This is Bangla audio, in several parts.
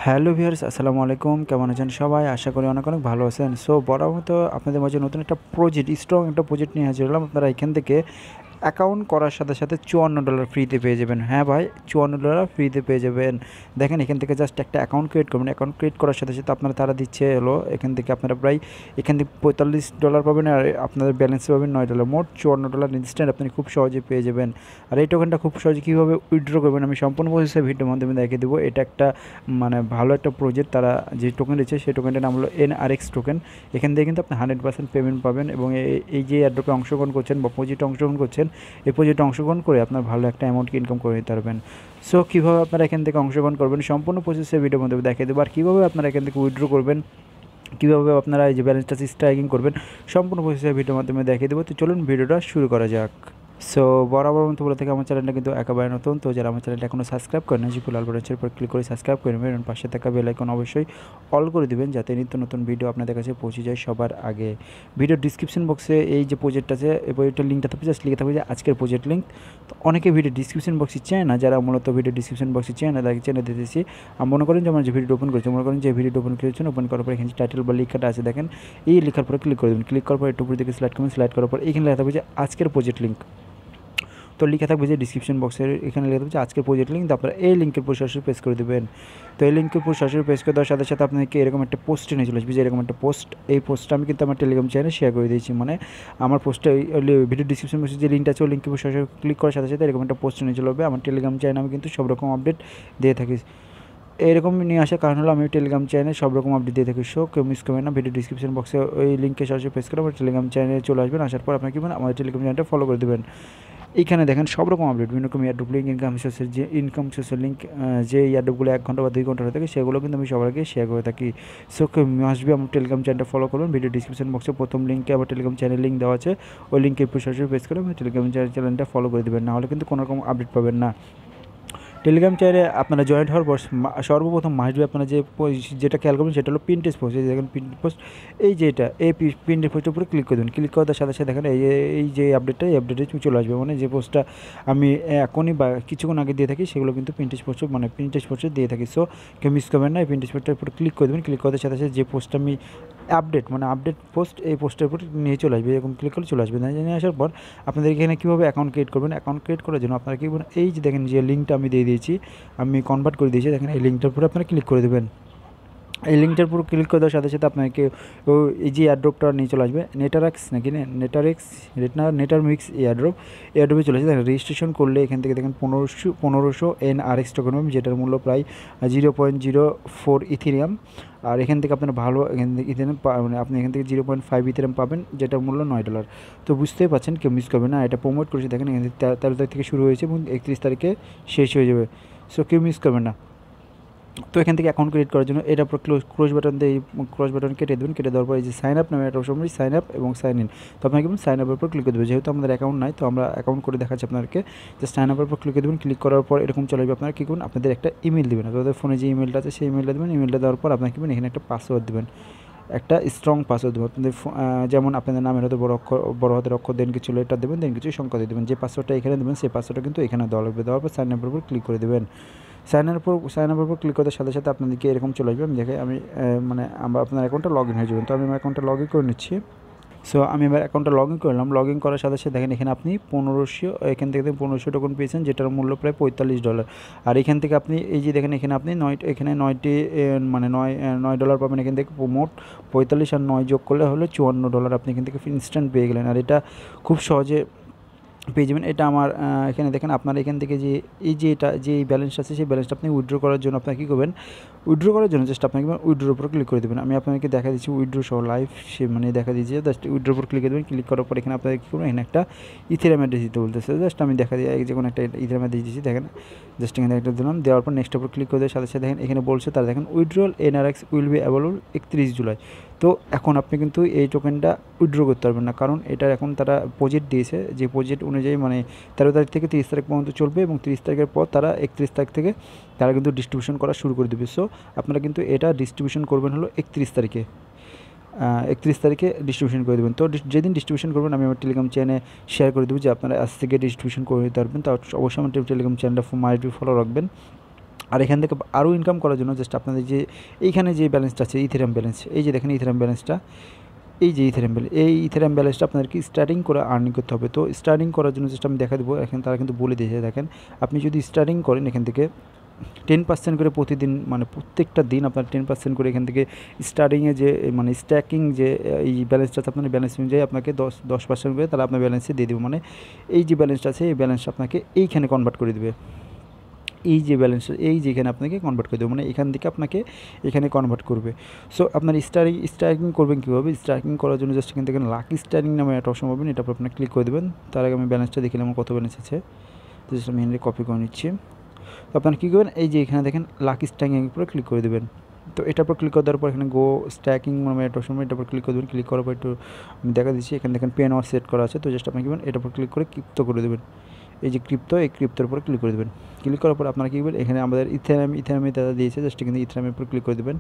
হ্যালো ভিউয়ার্স, আসসালামু আলাইকুম। কেমন আছেন সবাই? আশা করি অনেক অনেক ভালো আছেন। সো বরাবর মতো আপনাদের মাঝে নতুন একটা প্রজেক্ট, স্ট্রং একটা প্রজেক্ট নিয়ে হাজির হলাম। আপনারা এখান থেকে অ্যাকাউন্ট করার সাথে সাথে $54 ফ্রিতে পেয়ে যাবেন। হ্যাঁ ভাই, $54 ফ্রিতে পেয়ে যাবেন। দেখেন, এখান থেকে জাস্ট একটা অ্যাকাউন্ট ক্রিয়েট করবেন। অ্যাকাউন্ট ক্রিয়েট করার সাথে সাথে আপনারা তারা দিচ্ছে হলো এখান থেকে আপনারা প্রায় এখান থেকে $45 পাবেন, আর আপনাদের ব্যালেন্স পাবেন $9। মোট $54 ইনস্ট্যান্ট আপনি খুব সহজে পেয়ে যাবেন। আর এই টোকেনটা খুব সহজে কীভাবে উইথড্র করবেন আমি সম্পূর্ণ প্রসেসে ভিডিওর মাধ্যমে দেখিয়ে দেবো। এটা একটা মানে ভালো একটা প্রজেক্ট। তারা যে টোকেন দিচ্ছে সেই টোকেনটার নাম হলো NRX টোকেন। এখান থেকে কিন্তু আপনি 100% পেমেন্ট পাবেন, এবং এই যে অ্যাড্রপে অংশগ্রহণ করছেন বা প্রজেক্টে অংশগ্রহণ করছেন, এই প্রজেক্টে অংশগ্রহণ করে আপনার ভালো একটা অ্যামাউন্ট ইনকাম করে নিতে পারবেন। সো কীভাবে আপনারা এখান থেকে অংশগ্রহণ করবেন সম্পূর্ণ প্রসেসে ভিডিওর মধ্যে দেখিয়ে দেবো। আর কীভাবে আপনারা এখান থেকে উইথড্র করবেন, কীভাবে আপনারা এই যে ব্যালেন্সটা স্ট্রাইকিং করবেন সম্পূর্ণ প্রসেসে ভিডিওর মাধ্যমে দেখিয়ে দেবো। তো চলুন ভিডিওটা শুরু করা যাক। সো বরাবর মতো বলে থেকে আমার চ্যানেলটা কিন্তু একেবারে নতুন। তো যারা আমার চ্যানেলটা এখনও সাবস্ক্রাইব করেন, জিপুল আলবারেন্সের উপর ক্লিক করে সাবস্ক্রাইব করে নেবেন, এবং পাশে থাকা বেল আইকন অবশ্যই অল করে দেবেন, যাতে নিত্য নতুন ভিডিও আপনাদের কাছে পৌঁছে যায় সবার আগে। ভিডিওর ডিসক্রিপশন বক্সে এই যে প্রজেক্ট আছে, এই প্রজেক্টের লিঙ্কটা থাকবে, জাস্ট লিখে থাকবে যে আজকের প্রজেক্ট লিঙ্ক। তো অনেকে ভিডিও ডিসক্রিপশন বক্সে চেয়ে না, যারা মূলত ভিডিও ডিসক্রিপশন বক্সে চেয়ে না তাকে চেনে দিতেছি। আর মনে করেন যে আমার যে ভিডিও ওপেন করেছি, মনে করেন যে ভিডিও ওপেন করেছেন, ওপেন করার পর এখানে টাইটেল বা লেখাটা আছে দেখেন, এই লেখার পরে ক্লিক করে দেবেন। ক্লিক করার পর একটু উপর দিকে স্লাইড করবেন, স্লাইড করার পর এখানে লেখা থাকবে যে আজকের প্রজেক্ট লিঙ্ক। তো লিখে থাকবে যে ডিসক্রিপশন বক্সের এখানে লিখে থাকবে যে আজকের প্রজেক্ট লিঙ্ক। তো আপনারা এই লিঙ্কের উপর সরাসরি পেজ করে দেবেন। তো এই লিঙ্কের উপর সরাসরি পেজ করে দেওয়ার সাথে সাথে আপনাকে এরকম একটা পোস্টে নিয়ে চলে আসবে, যে এরকম একটা পোস্ট। এই পোস্টটা আমি কিন্তু আমার টেলিগ্রাম চ্যানেলে শেয়ার করে দিয়েছি। মানে আমার পোস্টে ভিডিও ডিসক্রিপশন বক্সে যে লিঙ্কটা আছে, ওই লিঙ্কের উপর সরাসরি ক্লিক করার সাথে সাথে এরকম একটা পোস্ট নিয়ে চলে আসবে। আমার টেলিগ্রাম চ্যানেলে আমি কিন্তু সব রকম আপডেট দিয়ে থাকি। এরকম নিয়ে আসার কারণ হলো আমি টেলিগ্রাম চ্যানেলে সব রকম আপডেট দিয়ে থাকি। সো কেউ মিস করবেন না। ভিডিও ডিসক্রিপশন বক্সে ওই লিঙ্কে সরাসরি প্রেস করে আমার টেলিগ্রাম চ্যানেলে চলে আসবেন। আসার পর আপনাকে আমাদের টেলিগ্রাম চ্যানেলটা ফলো করে দেবেন। এইখানে দেখেন সব রকম আপডেট, বিভিন্ন রকম এয়ারড্রপ লিঙ্ক, ইনকাম সোর্সের লিঙ্ক, যে এয়ারড্রপগুলো 1 ঘন্টা বা 2 ঘন্টা হয়ে থাকে সেগুলো কিন্তু আমি সবার আগে শেয়ার করে থাকি। সো কেউ আসবে আমার টেলিগ্রাম চ্যানেলটা ফলো করুন। ভিডিও ডিসক্রিপশন বক্সে প্রথম লিঙ্কে আমার টেলিগ্রাম চ্যানেল লিঙ্ক দেওয়া আছে, ওই লিঙ্কে সরাসরি প্রেস করে আমার টেলিগ্রাম চ্যানেলটা ফলো করে দেবেন, নাহলে কিন্তু কোনো রকম আপডেট পাবেন না। টেলিগ্রাম চ্যানেলে আপনারা জয়েন্ট হওয়ার পর সর্বপ্রথম মাসবে আপনারা যেটা খেয়াল করবেন সেটা হলো পিনটেস্ট পোস্ট। এই দেখেন পিনটেস্ট পোস্ট, এই যে এটা এই পিনটেস্ট পোস্টের উপরে ক্লিক করে দেবেন। ক্লিক করার সাথে সাথে দেখেন এই যে আপডেটটা, এই আপডেটে চলে আসবে। মানে যে পোস্টটা আমি এখনই বা কিছুক্ষণ আগে দিয়ে থাকি সেগুলো কিন্তু পিনটেস্ট পোস্ট, মানে পিনটেস্ট পোস্টে দিয়ে থাকি। সো কেউ মিস করবেন না। এই পিনটেস্ট পোস্টের উপরে ক্লিক করে দেবেন। ক্লিক করার সাথে সাথে যে পোস্টটা আমি আপডেট, মানে আপডেট পোস্ট, এই পোস্টের উপর নিয়ে চলে আসবে। এরকম ক্লিক করে চলে আসবে। নিয়ে আসার পর আপনাদের এখানে কীভাবে অ্যাকাউন্ট ক্রিয়েট করবেন, অ্যাকাউন্ট ক্রিয়েট করার জন্য আপনারা কী করবেন, এই যে দেখেন যে লিঙ্কটা আমি দিয়ে দিয়েছি, আমি কনভার্ট করে দিয়েছি, দেখেন এই লিঙ্কটার উপরে আপনারা ক্লিক করে দেবেন। এই লিঙ্কটার উপর ক্লিক করে দেওয়ার সাথে সাথে আপনাকে এই যে এয়ারড্রপটা নিয়ে চলে আসবে, নেটারেক্স নাকি নেটারমিক্স এয়ারড্রপে চলে আসবে। দেখেন রেজিস্ট্রেশন করলে এখান থেকে দেখেন 1500 NRX টোকেন পাবেন, যেটার মূল্য প্রায় 0.04 ইথেরিয়াম। আর এখান থেকে আপনারা ভালো এখান থেকে ইথেরিয়াম মানে আপনি এখান থেকে 0.5 ইথেরিয়াম পাবেন, যেটার মূল্য $9। তো বুঝতেই পারছেন, কেউ মিস করবে না। এটা প্রমোট করেছে দেখেন, এখান থেকে 13 তারিখ থেকে শুরু হয়েছে এবং 31 তারিখে শেষ হয়ে যাবে। সো কেউ মিস করবেন না। তো এখান থেকে অ্যাকাউন্ট ক্রিয়েট করার জন্য এটা পুরো ক্লোজ বাটন দিয়ে ক্লোজ বাটন কেটে দেবেন। কেটে দেওয়ার পর এই যে সাইন আপ নামে একটা অপশন, সাইন আপ এবং সাইন ইন। তো আপনাকে সাইন আপের উপর ক্লিক করে দেবেন। যেহেতু আমাদের অ্যাকাউন্ট নাই, তো আমরা অ্যাকাউন্ট করে দেখাচ্ছি আপনাদেরকে। যে সাইন আপের উপর ক্লিক করে দেবেন। ক্লিক করার পর এরকম চলে যাবে। আপনারা কী করুন, আপনাদের একটা ইমেল দেবেন, আপনাদের ফোনে যে ইমেলটা আছে সেই ইমেলটা দেবেন। ইমেলটা দেওয়ার পর আপনাকে এখানে একটা পাসওয়ার্ড দেবেন, একটা স্ট্রং পাসওয়ার্ড দেবেন। আপনাদের যেমন আপনাদের নামের হয়তো বড় হাতের অক্ষর দেন, কিছু লেটার দেবেন, দেন কিছু সংখ্যা দিয়ে দেবেন। যে পাসওয়ার্ডটা এখানে দেবেন সেই পাসওয়ার্ডটা কিন্তু এখানে দেওয়া লাগবে। দেওয়ার পর সাইন আপের উপর ক্লিক করে দেবেন। সাইন আপের উপর ক্লিক করার সাথে সাথে আপনাদেরকে এরকম চলে আসবে। আমি মানে আপনার অ্যাকাউন্টটা লগ ইন হয়ে যাবেন। তো আমি আমার অ্যাকাউন্টটা লগ ইন করে নিচ্ছি। সো আমি আমার অ্যাকাউন্টটা লগ ইন করলাম। লগ ইন করার সাথে সাথে দেখেন এখানে আপনি 1500, এখান থেকে 1500 টোকেন পেয়েছেন, যেটার মূল্য প্রায় $45। আর এখান থেকে আপনি এই যে দেখেন এখানে আপনি 9টি মানে $9 পাবেন। এখান থেকে মোট 45 আর 9 যোগ করলে হলো $54 আপনি এখান থেকে ইনস্ট্যান্ট পেয়ে গেলেন। আর এটা খুব সহজে পেয়ে যাবেন। এটা আমার এখানে দেখেন আপনার এখান থেকে যে এই ব্যালেন্সটা আছে, সেই ব্যালেন্সটা আপনি উইথড্র করার জন্য আপনার কী করবেন, উইথড্র করার জন্য জাস্ট আপনাকে উইথড্রোর উপর ক্লিক করে দেবেন। আমি আপনাকে দেখা দিচ্ছি উইথড্রো সহ লাইভ, সে মানে দেখা দিচ্ছি। জাস্ট উইথড্রোর উপর ক্লিক করে দেবেন। ক্লিক করার পর এখানে আপনাদের কী করবেন, এখানে একটা ইথেরিয়াম অ্যাড্রেস দিতে বলতেছে। জাস্ট আমি দেখা দিই যে কোনো একটা ইথেরিয়াম অ্যাড্রেস দিচ্ছি। দেখেন জাস্ট এখানে একটা দিলাম। দেওয়ার পর নেক্সট উপর ক্লিক করে দেওয়ার সাথে সাথে দেখেন এখানে বলছে তারা দেখেন withdrawal NRX will be available 31 July. তো এখন আপনি কিন্তু এই টোকেনটা উইথড্র করতে পারবেন না, কারণ এটা এখন তারা প্রজেক্ট দিয়েছে, যে প্রজেক্ট অনুযায়ী মানে 13 তারিখ থেকে 30 তারিখ পর্যন্ত চলবে, এবং 30 তারিখের পর তারা 31 তারিখ থেকে তারা কিন্তু ডিস্ট্রিবিউশন করা শুরু করে দেবে। সো আপনারা কিন্তু এটা ডিস্ট্রিবিউশন করবেন হলো 31 তারিখে। 31 তারিখে ডিস্ট্রিবিউশন করে দেবেন। তো যেদিন ডিস্ট্রিবিউশন করবেন আমি আমার টেলিগ্রাম চ্যানেলে শেয়ার করে দেবো যে আপনারা আজ থেকে ডিস্ট্রিবিউশন করে দিতে পারবেন। তো অবশ্যই আমার টেলিগ্রাম চ্যানেলটা মাইট ফলো রাখবেন। আর এখান থেকে আরও ইনকাম করার জন্য জাস্ট আপনাদের যে এইখানে যে ব্যালেন্সটা আছে ইথেরিয়াম ব্যালেন্স, এই যে দেখেন ইথেরিয়াম ব্যালেন্সটা, এই যে ইথেরিয়াম ব্যালেন্স, এই ইথেরিয়াম ব্যালেন্সটা আপনাদেরকে স্টার্টিং করে আর্নিং করতে হবে। তো স্টার্টিং করার জন্য জাস্ট আমি দেখা দেবো, এখানে তারা কিন্তু বলে দিয়েছে দেখেন আপনি যদি স্টার্টিং করেন এখান থেকে 10% করে প্রতিদিন, মানে প্রত্যেকটা দিন আপনার 10% করে এখান থেকে স্টার্টিংয়ে যে মানে স্ট্যাকিং যে এই ব্যালেন্সটা আছে আপনার ব্যালেন্স অনুযায়ী আপনাকে 10% করে তারা আপনার ব্যালেন্সে দিয়ে দেবে। মানে এই যে ব্যালেন্সটা আছে এই ব্যালেন্সটা আপনাকে এইখানে কনভার্ট করে দেবে, এই যে ব্যালেন্সটা এই যেখানে আপনাকে কনভার্ট করে দেবে, মানে এখান থেকে আপনাকে এখানে কনভার্ট করবে। সো আপনার স্ট্রাইকিং করবেন কীভাবে, স্ট্রাইকিং করার জন্য জাস্ট এখান থেকে লাকি স্ট্রাইকিং নামে একটা অপশন পাবেন, এটা আপনার ক্লিক করে দেবেন। তার আগে আমি ব্যালেন্সটা দেখিলাম আমার কত ব্যালেন্স আছে, তো জাস্ট আমি এখানে কপি করে নিচ্ছি। তো আপনারা কী করবেন, এই যে এখানে দেখেন লাকি স্ট্রাইকিং উপরে ক্লিক করে দেবেন। তো এটার উপর ক্লিক করে দেওয়ার পর এখানে গো স্ট্যাকিং নামে একটা অপশন, এটার উপর ক্লিক করে দেবেন। ক্লিক করার পর একটু আমি দেখা দিচ্ছি এখানে দেখেন পেন ওয়ার সেট করা আছে, তো জাস্ট আপনি কী করবেন এটার উপর ক্লিক করে ক্রিপ্টো করে দেবেন। এই যে ক্রিপ্টো, এই ক্রিপ্টোর উপর ক্লিক করে দেবেন। ক্লিক করার পর আপনারা কী করবেন, এখানে আমাদের ইথেরামে তারা দিয়েছে, জাস্ট এখানে ইথেরামের উপর ক্লিক করে দেবেন।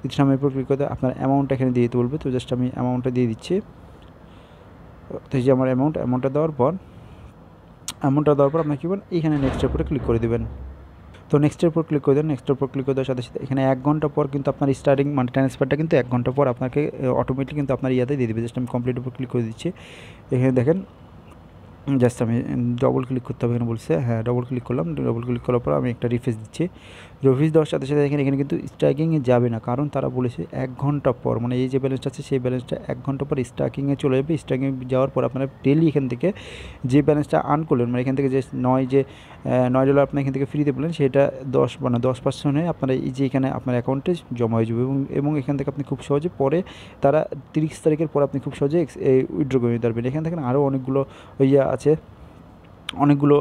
ইথেরামের উপর ক্লিক করে আপনার অ্যামাউন্টটা এখানে দিয়ে দিতে বলবে, তো জাস্ট আমি অ্যামাউন্টটা দিয়ে দিচ্ছি। তো এই যে আমার অ্যামাউন্টটা দেওয়ার পর আপনার কী করবেন এইখানে নেক্সটের উপরে ক্লিক করে দেবেন। তো নেক্সটের উপর ক্লিক করে দেন। নেক্সটের উপর ক্লিক করে দেওয়ার সাথে সাথে এখানে 1 ঘন্টা পর কিন্তু আপনার স্টার্টিং মানে ট্রান্সফারটা কিন্তু 1 ঘন্টা পর আপনাকে অটোমেটিক কিন্তু আপনার ইয়াতে দিয়ে দেবে। জাস্ট আমি কমপ্লিট উপর ক্লিক করে দিচ্ছি। এখানে দেখেন জাস্ট আমি ডবল ক্লিক করতে হবে এখানে বলছে, হ্যাঁ ডবল ক্লিক করলাম। ডবল ক্লিক করার পর আমি একটা রিফ্রেশ দিচ্ছি। রিফ্রেশ দেওয়ার সাথে সাথে এখানে কিন্তু স্ট্রাইকিংয়ে যাবে না, কারণ তারা বলেছে 1 ঘন্টা পর, মানে এই যে ব্যালেন্সটা আছে সেই ব্যালেন্সটা 1 ঘন্টা পর স্ট্রাইকিংয়ে চলে যাবে। স্ট্রাইকিংয়ে যাওয়ার পর আপনারা ডেলি এখান থেকে যে ব্যালেন্সটা আর্ন করলেন, মানে এখান থেকে যে $9 আপনি এখান থেকে ফ্রিতে পেলেন, সেটা 10% হয়ে আপনারা এই যে এখানে আপনার অ্যাকাউন্টে জমা হয়ে যাবে এবং এখান থেকে আপনি খুব সহজে পরে তারা 30 তারিখের পর আপনি খুব সহজে উইথড্র করে নিতে পারবেন। এখান থেকে আরও অনেকগুলো ইয়ে আছে, অনেকগুলো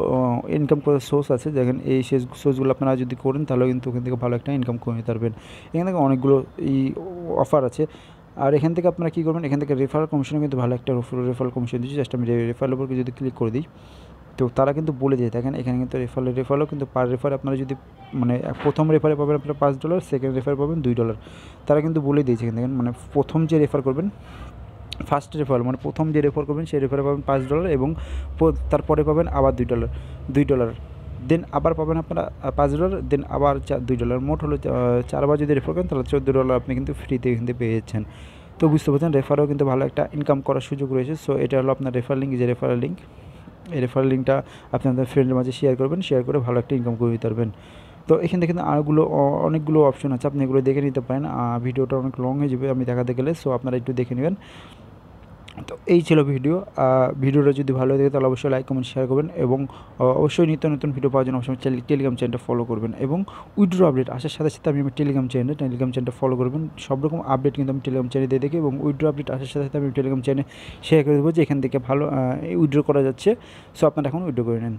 ইনকাম করার সোর্স আছে। দেখেন এই সোর্সগুলো আপনারা যদি করেন তাহলে কিন্তু ওখান থেকে ভালো একটা ইনকাম করে নিতে পারবেন। এখান থেকে অনেকগুলো অফার আছে। আর এখান থেকে আপনারা কী করবেন, এখান থেকে রেফারেল কমিশনও কিন্তু ভালো একটা রেফারেল কমিশন দিচ্ছি। জাস্ট আমি রেফারেল উপর যদি ক্লিক করে দিই, তো তারা কিন্তু বলে দিয়ে থাকেন এখানে কিন্তু রেফারেলও কিন্তু পার রেফারে আপনারা যদি মানে প্রথম রেফারে পাবেন আপনারা $5, সেকেন্ড রেফারে পাবেন $2। তারা কিন্তু বলে দিয়েছে এখান থেকে, মানে প্রথম যে রেফার করবেন ফার্স্ট রেফার, মানে প্রথম যে রেফার করবেন সেই রেফারে পাবেন $5 এবং তারপরে পাবেন আবার $2, দেন আবার পাবেন আপনারা $5, দেন আবার $2। মোট হলো 4বার যদি রেফার করেন তাহলে $14 আপনি কিন্তু ফ্রিতে এখান থেকে পেয়ে যাচ্ছেন। তো বুঝতে পারছেন রেফারেও কিন্তু ভালো একটা ইনকাম করার সুযোগ রয়েছে। সো এটা হলো আপনার রেফার লিঙ্ক, যে রেফারেল লিঙ্ক, এই রেফারেল লিঙ্কটা আপনাদের ফ্রেন্ডের মাঝে শেয়ার করবেন, শেয়ার করে ভালো একটা ইনকাম করে দিতে পারবেন। তো এখান থেকে অনেকগুলো অপশন আছে, আপনি এগুলো দেখে নিতে পারেন। ভিডিওটা অনেক লং হয়ে যাবে আমি দেখাতে গেলে, সো আপনারা একটু দেখে নেবেন। তো এই ছিল ভিডিওটা যদি ভালো লাগে তাহলে অবশ্যই লাইক কমেন্ট শেয়ার করবেন এবং অবশ্যই নিত্য নতুন ভিডিও পাওয়ার জন্য অবশ্যই টেলিগ্রাম চ্যানেলটা ফলো করবেন এবং উইথড্র আপডেট আসার সাথে সাথে আমি টেলিগ্রাম চ্যানেলটা ফলো করবেন। সব রকম আপডেট কিন্তু আমি টেলিগ্রাম চ্যানেলে দিয়ে দেখি এবং উইথড্র আপডেট আসার সাথে সাথে আমি টেলিগ্রাম চ্যানেলে শেয়ার করে দেবো যে এখান থেকে ভালো উইথড্র করা যাচ্ছে। সো আপনারা এখন উইথড্র করে নেন।